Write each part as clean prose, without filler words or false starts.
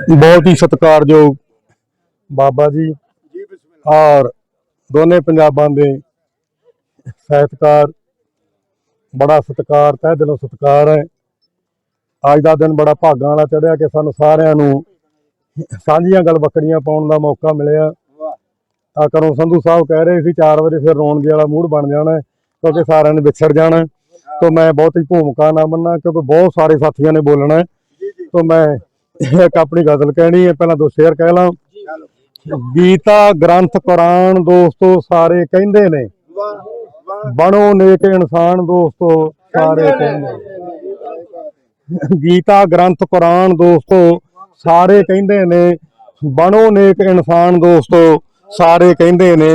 बहुत ही सत्कारयोग बाबा जी और दोने पंजाबां दे ਸਾਹਿਤਕਾਰ बड़ा सत्कार तह दिलों सत्कार है। अज का दिन बड़ा भागां वाला चढ़िया कि सानूं सारिआं नूं सांझियां गल बकड़ियां पाउण दा मौका मिलिया। करों संधू साहब कह रहे थे 4 बजे फिर रोण वाला मूड बन जाना है क्योंकि सारिआं ने विछड़ जाना। तो मैं बहुत ही भूमिका ना बनना क्योंकि बहुत सारे साथियों ने बोलना है। तो मैं एक अपनी गज़ल कहनी है, पहला 2 शेर कह ला। गीता ग्रंथ कुरान दोस्तों सारे कहंदे ने बनो नेक इंसान दोस्तों सारे कहंदे। गीता ग्रंथ कुरान दोस्तों सारे कहंदे ने बनो नेक इंसान दोस्तों सारे कहंदे ने।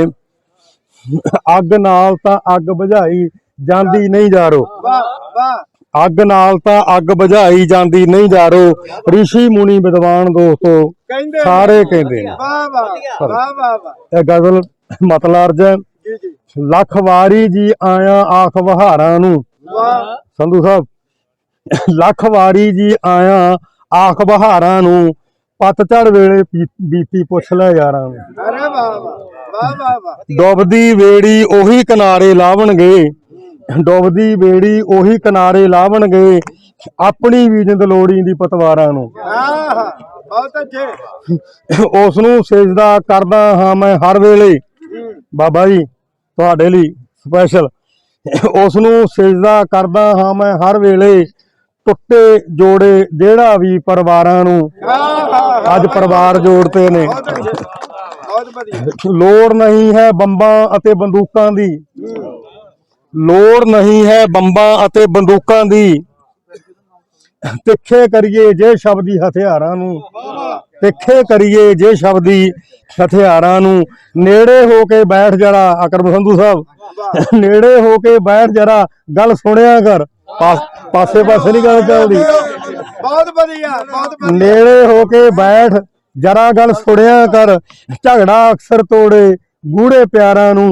अग नाल तां अग बुझाई जांदी नहीं जारो, अग नाल तां अग बुझाई जांदी नहीं जारो। ऋषि मुनि विद्वान दोस्तों सारे कहंदे ने। ये गज़ल मतलब अर्ज है। लख वारी जी आया आख बहारां नूं, संधू साहब लख वारी जी आया आख बहारां नूं, पतझड़ वेले बीती पुछ लै यारां नूं। डुबदी बेड़ी ओही किनारे लावणगे, डुबदी बेड़ी ओही किनारे लावणगे, अपनी भी जिंद लोड़ी दी पतवारां नूं। उस नूं सिजदा करदा हां मैं हर वेले, बाबा जी तुहाडे लई स्पैशल। उस नूं सिजदा करदा हां मैं हर वेले, टुटे जोड़े जेड़ा भी परिवारां नूं, अज परिवार जोड़ते ने। लोड़ नहीं है बंबां अते बंदूकां दी, लोड़ नहीं है बंबां अते बंदूकां दी, तिखे करिए जे शब्दी हथियारां नूं, तिखे करिए जे शब्दी हथियारां नूं। नेड़े हो के बैठ जरा अकरम संधू साहब, नेड़े हो के बैठ जरा गल सुनिया कर। पासे पासे नहीं गल चलदी, नेड़े हो के बैठ जरा गल सुनिया कर। झगड़ा अक्सर तोड़े गूढ़े प्यारां नूं,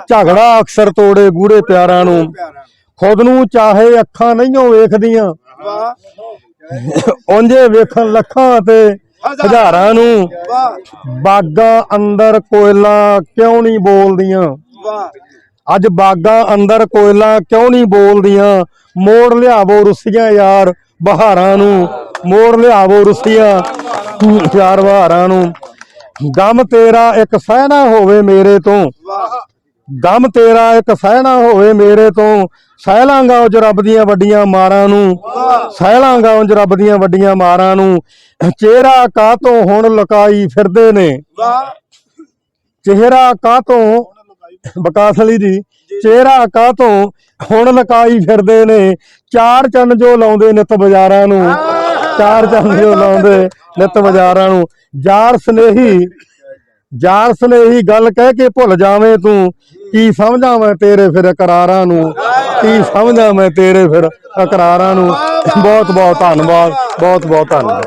झगड़ा अक्सर तोड़े गूढ़े प्यारां नूं। खुद नूं चाहे अखां नहीं वेखदियां, उंजे वेखण लखां ते हज़ारां नूं। बागां अंदर कोयला क्यों नहीं बोलदियां, अज बागां अंदर कोयला क्यों नहीं बोलदियां। मोड़ लियावो रुसियां यार बहारां नूं, मोड़ लियावो रुसियां यार बहारां नूं। गम तेरा एक सहना होवे मेरे तो, गम तेरा एक सहना होवे मेरे तो। सह लांगा उंज रब दियां वड्डियां मारां नूं, सह लांगा उंज रब दियां वड्डियां मारां नूं। चेहरा कातों हुण लुकाई फिरदे ने, चेहरा कातों विकास अली जी चेहरा कातों हुण लुकाई फिरदे ने। चार चंद जो लाउंदे नित बाजारां नूं, चार चंद जो लाउंदे नित बाजारां नूं। जार स्नेही गल कह के भुल जावें तू, की समझां मैं तेरे फिर इकरारां नूं, की समझां मैं तेरे फिर इकरारां नूं। बहुत बहुत धन्नवाद, बहुत बहुत धन्नवाद।